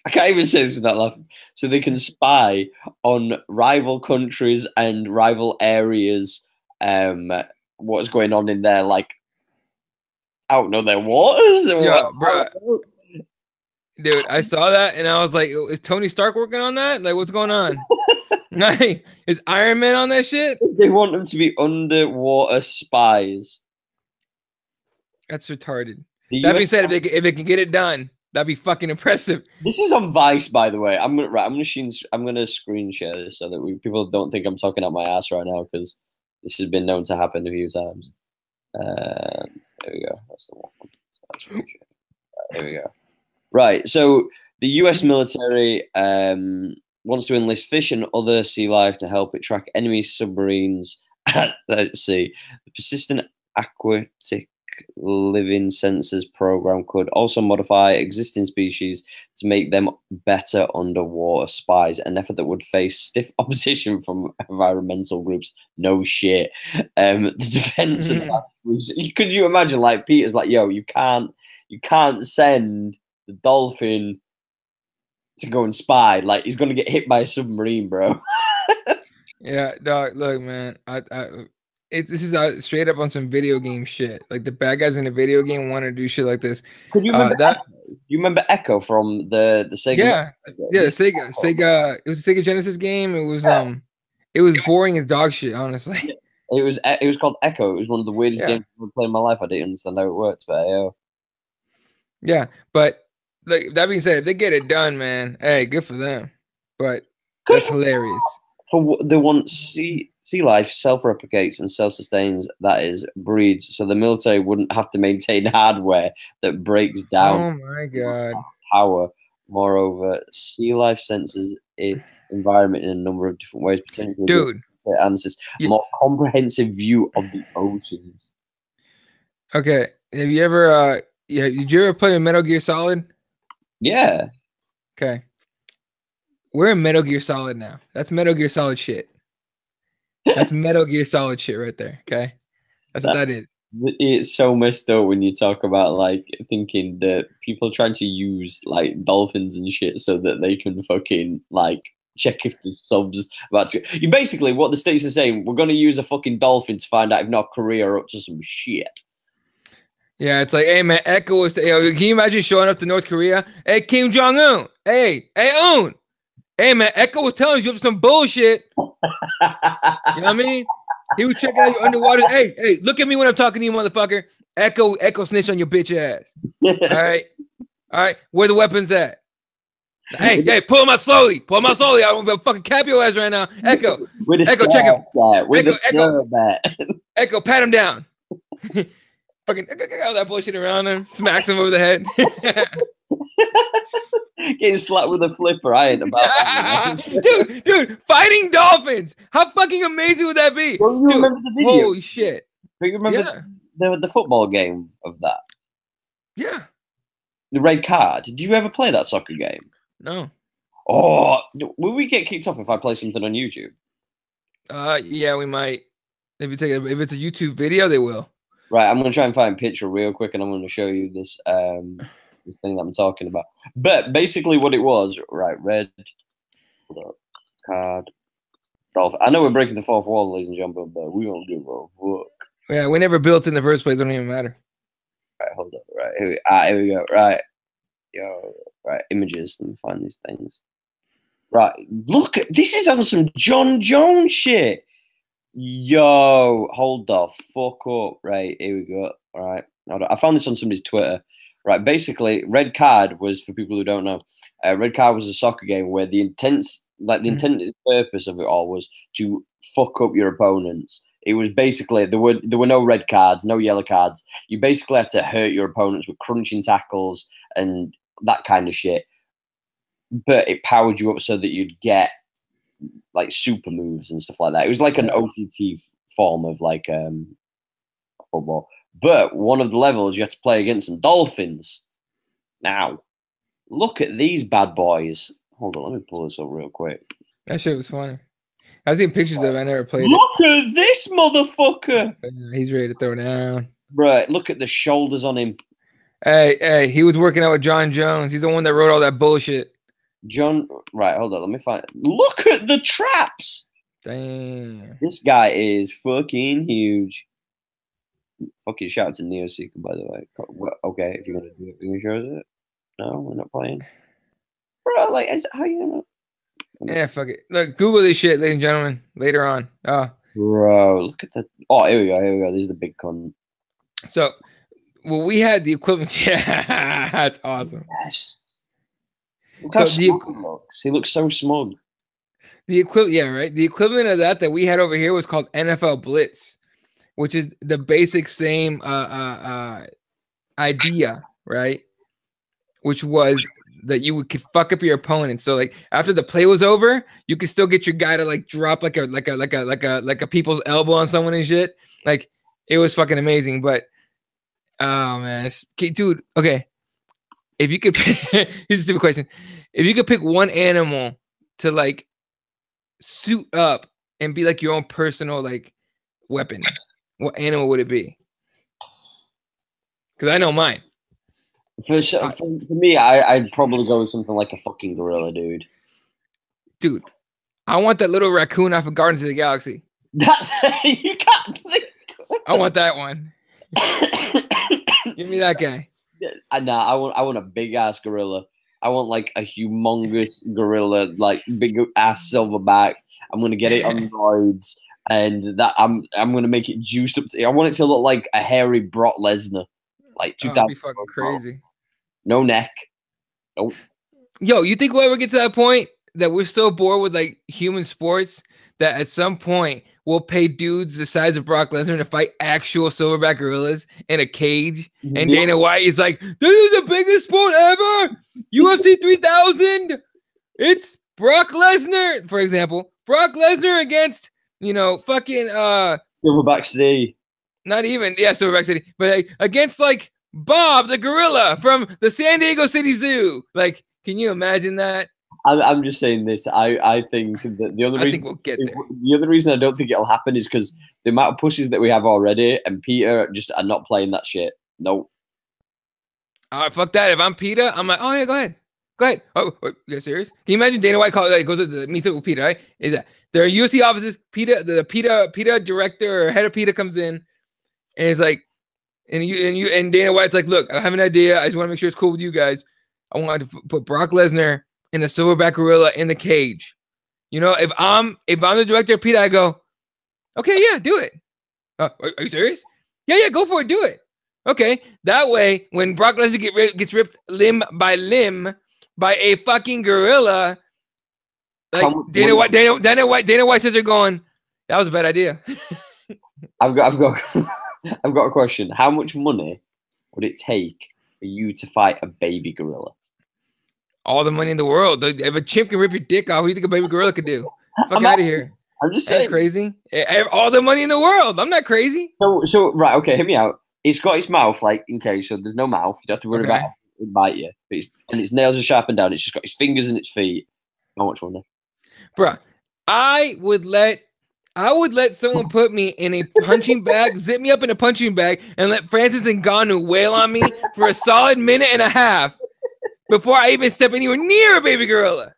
I can't even say this without laughing. So they can spy on rival countries and rival areas. What's going on in their like, I don't know, their waters. Yeah, bro. Dude, I saw that and I was like, is Tony Stark working on that? Like, what's going on? Like, is Iron Man on that shit? They want them to be underwater spies. That's retarded. That being said, if they can get it done, that'd be fucking impressive. This is on Vice, by the way. I'm gonna screen share this so that people don't think I'm talking out my ass right now, because this has been known to happen a few times. There we go. That's the one. There we go. Right. So the U.S. military wants to enlist fish and other sea life to help it track enemy submarines at the sea. The Persistent Aquatic Living Sensors program could also modify existing species to make them better underwater spies, an effort that would face stiff opposition from environmental groups. No shit. The defense could you imagine, like, Peter's like, yo, you can't send the dolphin to go and spy. Like, he's gonna get hit by a submarine, bro. Yeah, dog. Look, man, this is straight up on some video game shit. Like, the bad guys in a video game want to do shit like this. Could you remember that? You remember Echo from the Sega? Yeah, yeah, Sega. It was a Sega Genesis game. It was boring as dog shit, honestly. Yeah. It was called Echo. It was one of the weirdest games I've ever played in my life. I didn't understand how it worked, but yeah, but like, that being said, if they get it done, man, hey, good for them. But that's hilarious. For they want sea life self-replicates and self-sustains, that is, breeds, so the military wouldn't have to maintain hardware that breaks down. Oh my god. Power. Moreover, sea life senses its environment in a number of different ways, potentially. Dude, answers more comprehensive view of the oceans. Okay, have you ever did you ever play Metal Gear Solid? Yeah. Okay. We're in Metal Gear Solid now. That's Metal Gear Solid shit. That's Metal Gear Solid shit right there. Okay. That's what that is. It's so messed up when you talk about, like, thinking that people trying to use, like, dolphins and shit so that they can fucking, like, check if the subs about to. You basically, what the states are saying, we're going to use a fucking dolphin to find out if North Korea are up to some shit. Yeah, it's like, hey man, Echo was. Can you imagine showing up to North Korea? Hey, Kim Jong Un. Hey, Un. Hey man, Echo was telling you some bullshit. You know what I mean? He was checking out your underwater. Hey, look at me when I'm talking to you, motherfucker. Echo snitch on your bitch ass. All right. Where the weapons at? Hey, pull them out slowly. Pull them out slowly. I want to fucking cap your ass right now. Echo, check him. Echo, pat him down. Fucking all that bullshit around him, smacks him over the head. Getting slapped with a flipper, I ain't about that. Dude, fighting dolphins. How fucking amazing would that be? Well, you remember the video? Holy shit. But you remember the football game of that? Yeah. The red card. Did you ever play that soccer game? No. Oh, will we get kicked off if I play something on YouTube? Yeah, we might. If it's a YouTube video, they will. Right, I'm gonna try and find a picture real quick, and I'm gonna show you this this thing that I'm talking about. But basically, what it was, right? Red card, dolphin. I know we're breaking the fourth wall, ladies and gentlemen, but we don't give a fuck. Yeah, we never built in the first place. It don't even matter. Right, hold up. Right, here we go. Right, right, images. Let me find these things. Right, look, this is on some John Jones shit. Yo, hold the fuck up. Right, here we go. All right, I found this on somebody's Twitter. Right, basically, red card was, for people who don't know, red card was a soccer game where the intended purpose of it all was to fuck up your opponents. It was basically, there were no red cards, no yellow cards. You basically had to hurt your opponents with crunching tackles and that kind of shit. But it powered you up so that you'd get like super moves and stuff like that. It was like an OTT form of like football. But one of the levels you had to play against some dolphins. Now, look at these bad boys. Hold on, let me pull this up real quick. That shit was funny. I've seen pictures of it. I never played Look at this motherfucker. He's ready to throw down. Right, look at the shoulders on him. Hey, he was working out with John Jones. He's the one that wrote all that bullshit. John, right? Hold on, let me find. Look at the traps. Damn. This guy is fucking huge. Fucking shout out to Neo Seeker, by the way. Okay, if you're gonna do it, are you sure it? No, we're not playing. Bro, like, how you gonna? Yeah, fuck it. Look, Google this shit, ladies and gentlemen. Later on. Bro, look at that. Oh, here we go. Here we go. This is the big con. So, well, we had the equivalent. Yeah, that's awesome. Yes. Look how smug he looks. He looks so smug. The equivalent, yeah, right. The equivalent of that we had over here was called NFL Blitz, which is the basic same idea, right? Which was that you could fuck up your opponent. So like after the play was over, you could still get your guy to like drop like a people's elbow on someone and shit. Like it was fucking amazing. But oh man, dude. Okay, if you could, here's a stupid question: if you could pick one animal to like suit up and be like your own personal like weapon, what animal would it be? Because I know mine. For me, I'd probably go with something like a fucking gorilla, dude. Dude, I want that little raccoon off of Guardians of the Galaxy. That's you can't. I want that one. Give me that guy. Nah, I want a big ass gorilla. I want like a humongous gorilla, like big ass silverback. I'm gonna get it on roids, and that I'm gonna make it juiced up. I want it to look like a hairy Brock Lesnar, like 2000. That'd be fucking crazy. No neck. Nope. Yo, you think we'll ever get to that point that we're so bored with like human sports that at some point we'll pay dudes the size of Brock Lesnar to fight actual silverback gorillas in a cage? And Dana White is like, this is the biggest sport ever. UFC 3000. It's Brock Lesnar, for example. Brock Lesnar against, fucking Silverback City. Not even, yeah, Silverback City, but like, against like Bob the gorilla from the San Diego City Zoo. Like, can you imagine that? I'm just saying this. I think that the other reason I think we'll get there. The other reason I don't think it'll happen is because the amount of pushes that we have already, and Peter just are not playing that shit. Nope. All right, fuck that. If I'm Peter, I'm like, oh yeah, go ahead. Oh, you're serious? Can you imagine Dana White goes to the meet with Peter, right? Is that there are UFC offices? The PETA director or head of PETA comes in, and it's like, and Dana White's like, look, I have an idea. I just want to make sure it's cool with you guys. I want to put Brock Lesnar and the silverback gorilla in the cage. If I'm the director of PETA, I go, okay, yeah, do it. Are you serious? Yeah, go for it, do it. Okay, that way when Brock Lesnar gets ripped limb by limb by a fucking gorilla, like Dana White says they're going, that was a bad idea. I've got a question. How much money would it take for you to fight a baby gorilla? All the money in the world. If a chimp can rip your dick off, what do you think a baby gorilla could do? Fuck out of here. I'm just saying. Crazy. All the money in the world. I'm not crazy. So right, okay, hear me out. It's got its mouth, like, okay, so there's no mouth. You don't have to worry about it bite you. And its nails are sharpened down. It's just got its fingers and its feet. How much money? Bruh, I would let someone put me in a punching bag, zip me up in a punching bag, and let Francis Ngannou wail on me for a solid minute and a half before I even step anywhere near a baby gorilla.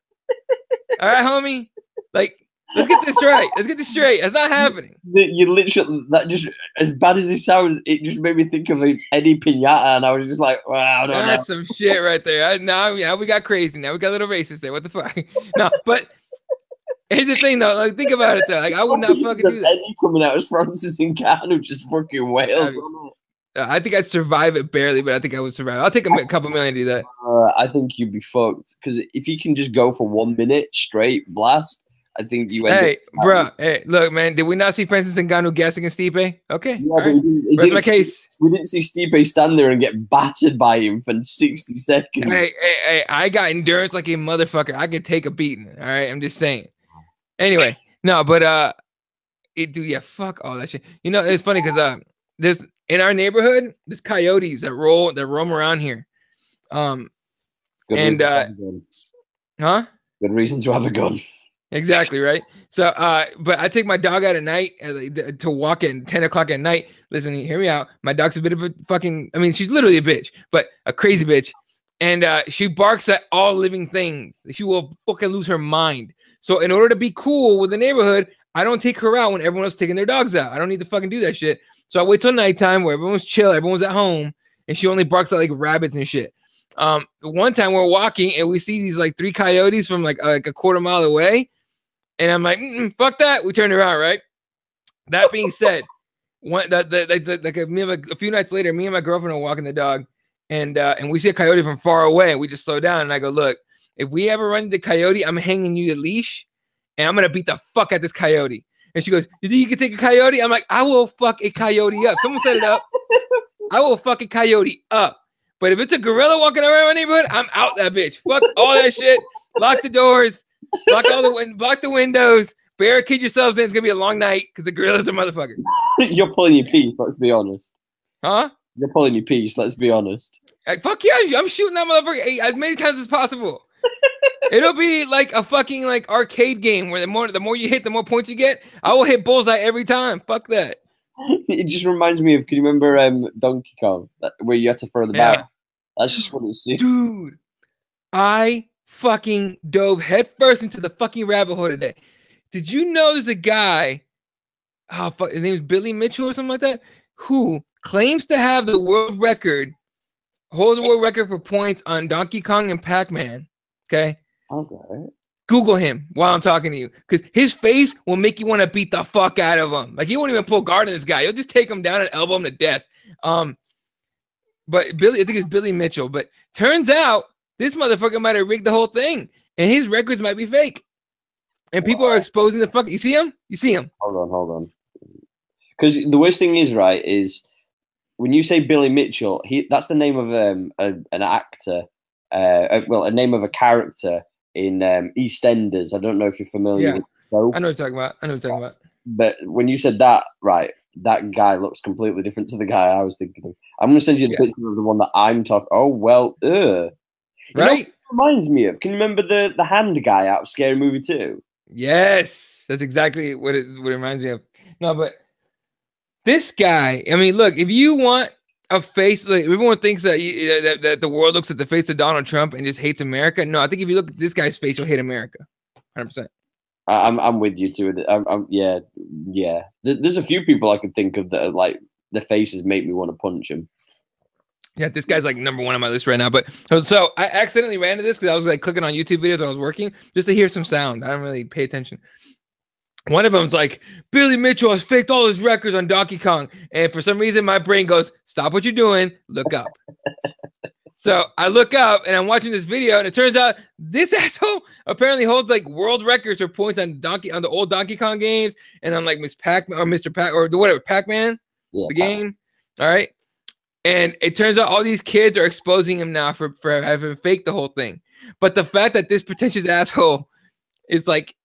All right, homie? Like, let's get this right. It's not happening. You literally, that just, as bad as it sounds, it just made me think of Eddie Pinata, and I was just like, wow, that's some shit right there. Now we got crazy. Now we got a little racist there. What the fuck? No, but here's the thing, though. Like, think about it, though. Like, I would not fucking do that. Eddie coming out as Francis Ngannou just fucking wails. I think I'd survive it barely, but I think I would survive. I'll take a couple million to do that. I think you'd be fucked because if you can just go for 1 minute straight blast, I think you. Hey, bro. Hey, look, man. Did we not see Francis Ngannou guessing against Stipe? Okay. Yeah, right. That's my case. We didn't see Stipe stand there and get battered by him for 60 seconds. Hey, I got endurance like a motherfucker. I can take a beating. All right, I'm just saying. Anyway, no, but fuck all that shit. It's funny because there's in our neighborhood there's coyotes that roam around here. Good reason to have a gun. Exactly, right? So, but I take my dog out at night to walk at 10 o'clock at night. Listen, hear me out. My dog's a bit of a fucking, I mean, she's literally a bitch, but a crazy bitch. And she barks at all living things. She will fucking lose her mind. So, in order to be cool with the neighborhood, I don't take her out when everyone else is taking their dogs out. I don't need to fucking do that shit. So, I wait till nighttime where everyone's chill, everyone's at home, and she only barks at like rabbits and shit. One time we're walking and we see these like 3 coyotes from like a quarter mile away. And I'm like, fuck that. We turned around, right? That being said, a few nights later, me and my girlfriend are walking the dog, and we see a coyote from far away, and we just slow down, and I go, look, if we ever run into coyote, I'm hanging you the leash, and I'm gonna beat the fuck out this coyote. And she goes, you think you can take a coyote? I'm like, I will fuck a coyote up. Someone set it up. I will fuck a coyote up. But if it's a gorilla walking around my neighborhood, I'm out that bitch. Fuck all that shit. Lock the doors. Block the windows. Barricade yourselves in. It's gonna be a long night because the gorilla's a motherfucker. You're pulling your piece. Let's be honest. Huh? You're pulling your piece. Let's be honest. Like, fuck yeah! I'm shooting that motherfucker as many times as possible. It'll be like a fucking like arcade game where the more you hit, the more points you get. I will hit bullseye every time. Fuck that. It just reminds me of. Can you remember Donkey Kong where you had to throw the bag? That's just what it's. Dude, I fucking dove headfirst into the fucking rabbit hole today. Did you know there's a guy, oh fuck, his name is Billy Mitchell or something like that, who claims to have the world record, holds the world record for points on Donkey Kong and Pac-Man. Okay. Google him while I'm talking to you, because his face will make you want to beat the fuck out of him. Like, he won't even pull guard on this guy. He'll just take him down and elbow him to death. But Billy, I think it's Billy Mitchell. But turns out this motherfucker might have rigged the whole thing, and his records might be fake. And people are exposing the fuck. You see him? You see him? Hold on. Because the worst thing is, right, is when you say Billy Mitchell, that's the name of an actor. A name of a character in EastEnders. I don't know if you're familiar with the show. I know what you're talking about. But when you said that, right, that guy looks completely different to the guy I was thinking of. I'm going to send you the picture of the one that I'm talking. Oh, well, right? Reminds me of. Can you remember the hand guy out of Scary Movie 2? Yes, that's exactly what it reminds me of. No, but this guy, I mean, look, if you want a face, like everyone thinks that the world looks at the face of Donald Trump and just hates America. No, I think if you look at this guy's face, you'll hate America. 100%. I'm with you too. Yeah. There's a few people I could think of that are like the faces make me want to punch him. Yeah, this guy's like number 1 on my list right now. But so I accidentally ran to this because I was like clicking on YouTube videos while I was working just to hear some sound. I don't really pay attention. One of them is like, Billy Mitchell has faked all his records on Donkey Kong. And for some reason, my brain goes, stop what you're doing, look up. So I look up and I'm watching this video, and it turns out this asshole apparently holds like world records for points on the old Donkey Kong games, and on like Miss Pac-Man or Mr. Pac or whatever, Pac-Man, the game. All right. And it turns out all these kids are exposing him now for having faked the whole thing. But the fact that this pretentious asshole is like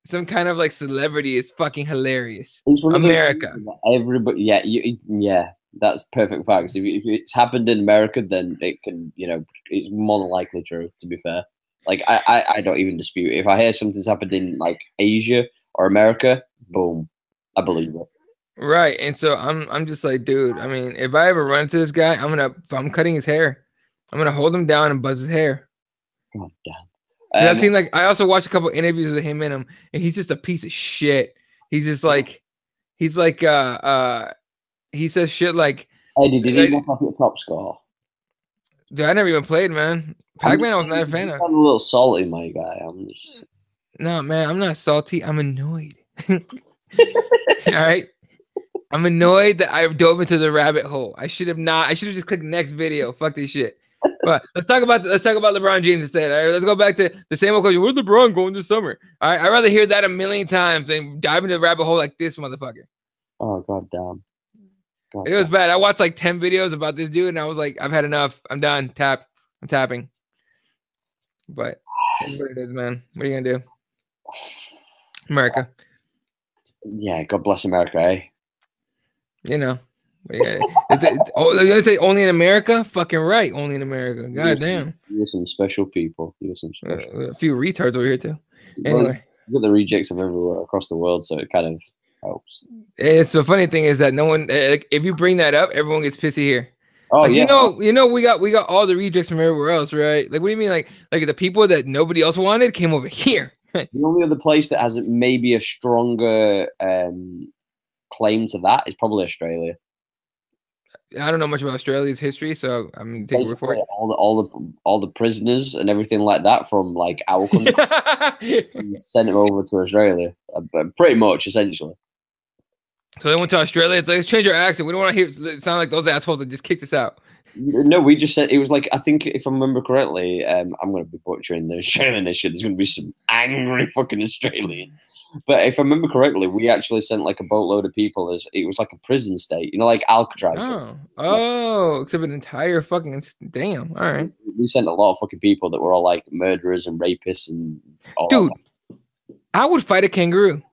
some kind of like celebrity is fucking hilarious. America. Everybody, that's perfect facts. If it's happened in America, then it can, it's more than likely true, to be fair. Like, I don't even dispute it. If I hear something's happened in like Asia or America, boom, I believe it. Right. And so I'm just like, dude, I mean, if I ever run into this guy, I'm cutting his hair. I'm going to hold him down and buzz his hair. God damn. I've seen I also watched a couple interviews with him and he's just a piece of shit. He's just like, he says shit like, Eddie, did he knock off your top score? Dude, I never even played, man. Pac-Man I was not a fan of. I'm a little salty, my guy. No, man, I'm not salty. I'm annoyed. All right. I'm annoyed that I dove into the rabbit hole. I should have just clicked next video. Fuck this shit. But let's talk about LeBron James instead. All right, let's go back to the same old question. Where's LeBron going this summer? All right, I'd rather hear that a million times than dive into the rabbit hole like this motherfucker. Oh, god damn. It was bad. I watched like 10 videos about this dude, and I was like, I've had enough. I'm done. I'm tapping. But that's what it is, man. What are you gonna do? America. Yeah, God bless America, eh? What are you gonna you say only in America? Fucking right, only in America. God damn. You're some special people. A few retards over here too. Anyway. You've got the rejects of everywhere across the world, so it kind of helps. It's the funny thing is that no one, if you bring that up, everyone gets pissy here. Oh Like yeah, we got all the rejects from everywhere else, right? Like what do you mean? Like the people that nobody else wanted came over here. the only other place that has maybe a stronger claim to that is probably Australia. I don't know much about Australia's history, so I'm gonna take a word for Basically, it. all the prisoners and everything like that from like our country sent them over to Australia, pretty much essentially. So they went to Australia. It's like, let's change our accent. We don't want to hear it sound like those assholes that just kicked us out. No, we just said it was like, I think if I remember correctly, I'm going to be butchering the Australian shit. There's going to be some angry fucking Australians. But if I remember correctly, we actually sent like a boatload of people as it was like a prison state, you know, like Alcatraz. Except an entire fucking damn. All right. We sent a lot of fucking people that were all like murderers and rapists and all dude. That. I would fight a kangaroo.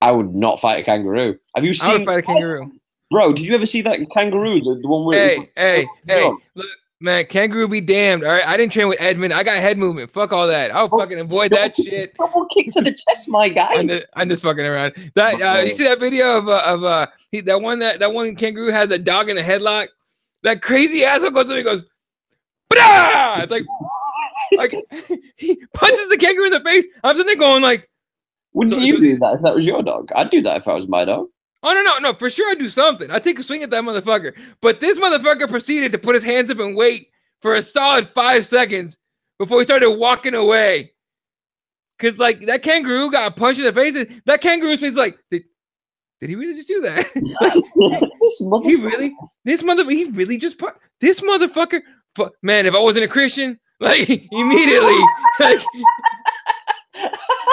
I would not fight a kangaroo. Have you seen? I would fight a kangaroo. Bro, did you ever see that kangaroo? The one where hey, look, man, kangaroo be damned. All right, I didn't train with Edmund. I got head movement. Fuck all that. I'll fucking avoid that shit. Double kick to the chest, my guy. I'm just fucking around. That you see that video of that one kangaroo had the dog in a headlock. That crazy asshole goes to me and goes, bah! It's like he punches the kangaroo in the face. I'm sitting there going like, wouldn't you do that if that was your dog? I'd do that if I was my dog. Oh, no, for sure I'd do something. I'd take a swing at that motherfucker. But this motherfucker proceeded to put his hands up and wait for a solid 5 seconds before he started walking away. Because, like, that kangaroo got punched in the face. And that kangaroo's face is like, did he really just do that? He really just, this motherfucker. But, man, if I wasn't a Christian, like, immediately, like,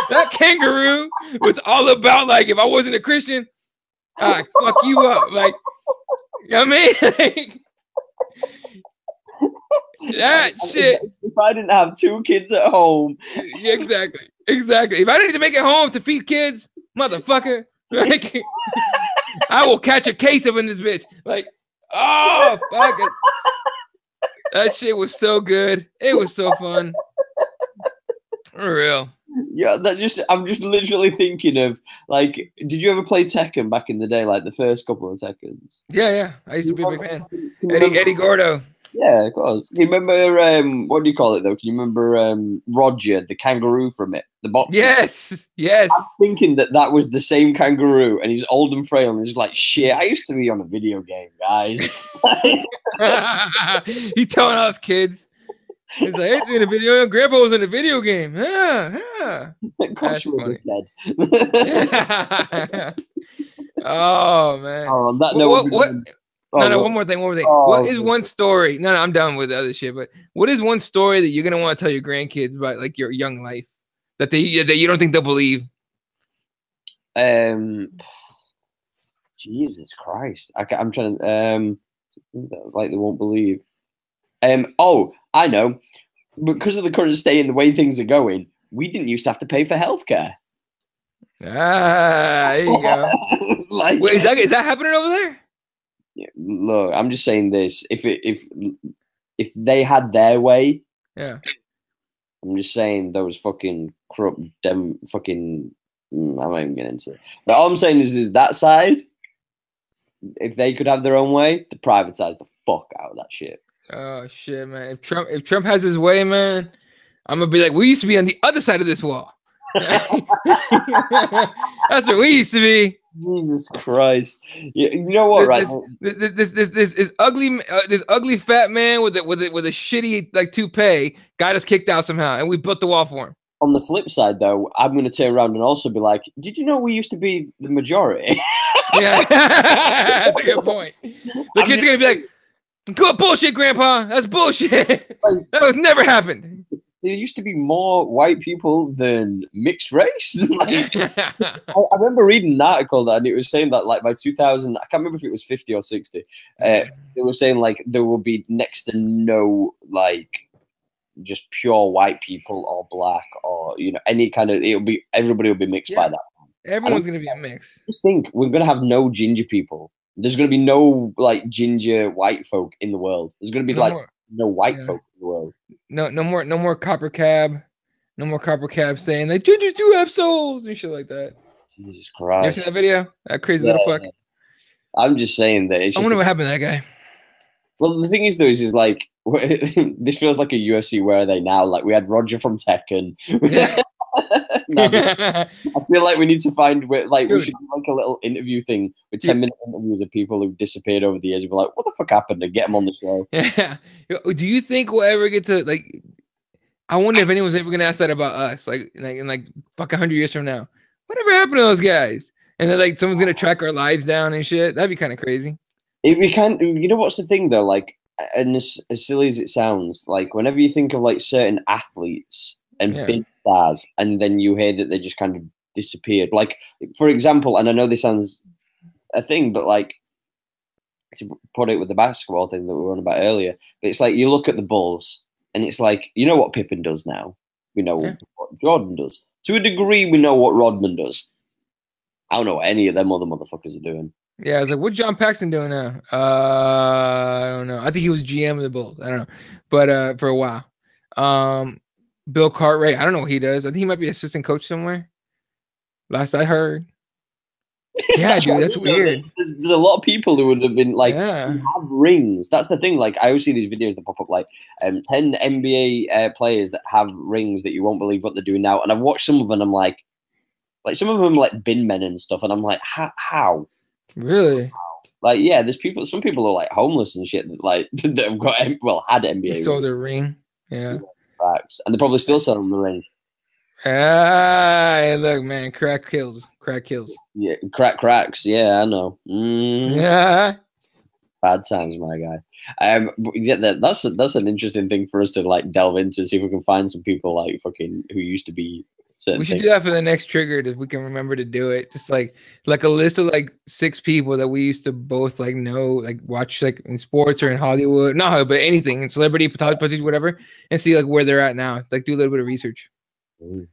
that kangaroo was all about, like, if I wasn't a Christian, I fuck you up, like, you know what I mean? Like, that shit. If I didn't have 2 kids at home. Yeah, exactly. If I didn't need to make it home to feed kids, motherfucker, like, I will catch a case up in this bitch. Like, oh, fuck it. That shit was so good. It was so fun. For real. Yeah, I'm just literally thinking of, like, did you ever play Tekken back in the day, like the first couple of Tekkens? Yeah. I used to be a big fan. Eddie Gordo. Yeah, of course. Can you remember, what do you call it, though? Can you remember Roger, the kangaroo from it? The boxer? Yes. I'm thinking that was the same kangaroo, and he's old and frail, and he's like, shit, I used to be on a video game, guys. He's telling us kids. He's like, I used to be in a video game. Grandpa was in a video game. Yeah. That's funny. Oh, man. Oh, on that note, what? No, one more thing. What is one story? No, I'm done with the other shit. But what is one story that you're gonna want to tell your grandkids about, like, your young life, that you don't think they'll believe? Jesus Christ, I'm trying to like they won't believe. Oh, I know. Because of the current state and the way things are going, we didn't used to have to pay for healthcare. There you go. Like, wait, is that happening over there? Yeah, look, I'm just saying this. If they had their way, yeah. I'm just saying those fucking corrupt fucking. I'm not even getting into it. But all I'm saying is that side, if they could have their own way, to privatize the fuck out of that shit. Oh shit, man! If Trump has his way, man, I'm gonna be like, we used to be on the other side of this wall. That's where we used to be. Jesus Christ! You know what? This ugly fat man with a shitty like toupee got us kicked out somehow, and we built the wall for him. On the flip side, though, I'm going to turn around and also be like, "Did you know we used to be the majority?" Yeah, that's a good point. The kids are gonna be like, "Good bullshit, Grandpa. That's bullshit. That was never happened." There used to be more white people than mixed race. Like, I remember reading an article and it was saying that, like, by 2000, I can't remember if it was 50 or 60. They were saying like there will be next to no, like, just pure white people or black or, you know, any kind of, everybody will be mixed by that. Everyone's gonna be a mix. Just think, we're gonna have no ginger people. There's gonna be no, like, ginger white folk in the world. There's gonna be no white folk in the world. No more copper cab. No more copper caps saying like gingers do have souls and shit like that. Jesus You ever Christ. seen that video? That crazy Yeah, little fuck. yeah. I'm just saying that it's I just. wonder what happened to that guy. Well, the thing is, though, is like this feels like a UFC. Where are they now? Like we had Roger from Tekken. Yeah. I feel like we need to find where, like, Dude. we should do like a little interview thing with 10-minute interviews of people who disappeared over the years. We're like, what the fuck happened? And get them on the show. Yeah. Do you think we'll ever get to like? I wonder if anyone's ever gonna ask that about us, like in like fucking 100 years from now. Whatever happened to those guys? And then like someone's gonna track our lives down and shit. That'd be kind of crazy. We can't. You know what's the thing though? Like, and as silly as it sounds, like whenever you think of like certain athletes and big stars, and then you hear that they just kind of disappeared. Like, for example, and I know this sounds a thing, but like to put it with the basketball thing that we were on about earlier, but it's like you look at the Bulls, and it's like you know what Pippen does now. We know what Jordan does. To a degree, we know what Rodman does. I don't know what any of them other motherfuckers are doing. Yeah, I was like, what John Paxson doing now? I don't know. I think he was GM of the Bulls. I don't know. But for a while. Bill Cartwright, I don't know what he does. I think he might be assistant coach somewhere. Last I heard. Yeah, dude, that's weird. There's a lot of people who would have been like, who have rings. That's the thing. Like, I always see these videos that pop up, like 10 NBA players that have rings that you won't believe what they're doing now. And I've watched some of them, and I'm like some of them like bin men and stuff, and I'm like, how? Really? Like, yeah, there's people. Some people are like homeless and shit that like that have got had NBA. They sold their ring. Yeah. Facts, and they're probably still selling the ring. Hey, look, man, crack kills. Crack kills. Yeah, cracks. Yeah, I know. Yeah. Bad times, my guy. But yeah, that's an interesting thing for us to like delve into. See if we can find some people like fucking who used to be. We should do that for the next trigger if we can remember to do it. Just like a list of like 6 people that we used to both like know, like watch like in sports or in Hollywood, not Hollywood, but anything in celebrity, photography, whatever, and see like where they're at now. Like do a little bit of research. Right.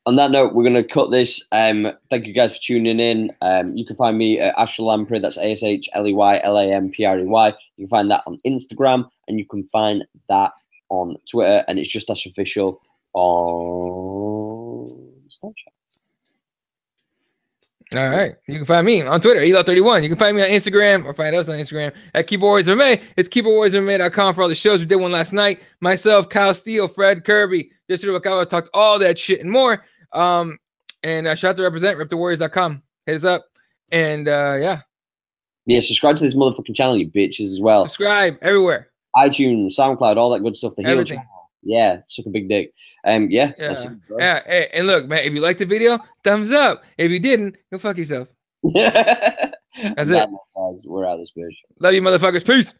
On that note, we're gonna cut this. Thank you guys for tuning in. You can find me at Ashley Lamprey. That's ASHLEYLAMPREY. You can find that on Instagram, and you can find that on Twitter, and it's just Ash Official on Snapchat. All right. You can find me on Twitter, Elo31. You can find me on Instagram or find us on Instagram at Keyboard Warriors MMA. It's keyboardwarriorsmma.com for all the shows. We did one last night. Myself, Kyle Steele, Fred Kirby, District of Kyle talked all that shit and more. And shout out to represent, repthewarriors.com. Hit us up. And yeah, subscribe to this motherfucking channel, you bitches, as well. Subscribe everywhere. iTunes, SoundCloud, all that good stuff. The Everything. Hero channel. Yeah, suck a big dick. Yeah. Hey, and look, man, if you liked the video, thumbs up. If you didn't, go fuck yourself. That's it. Guys, we're out of this bitch. Love you, motherfuckers. Peace.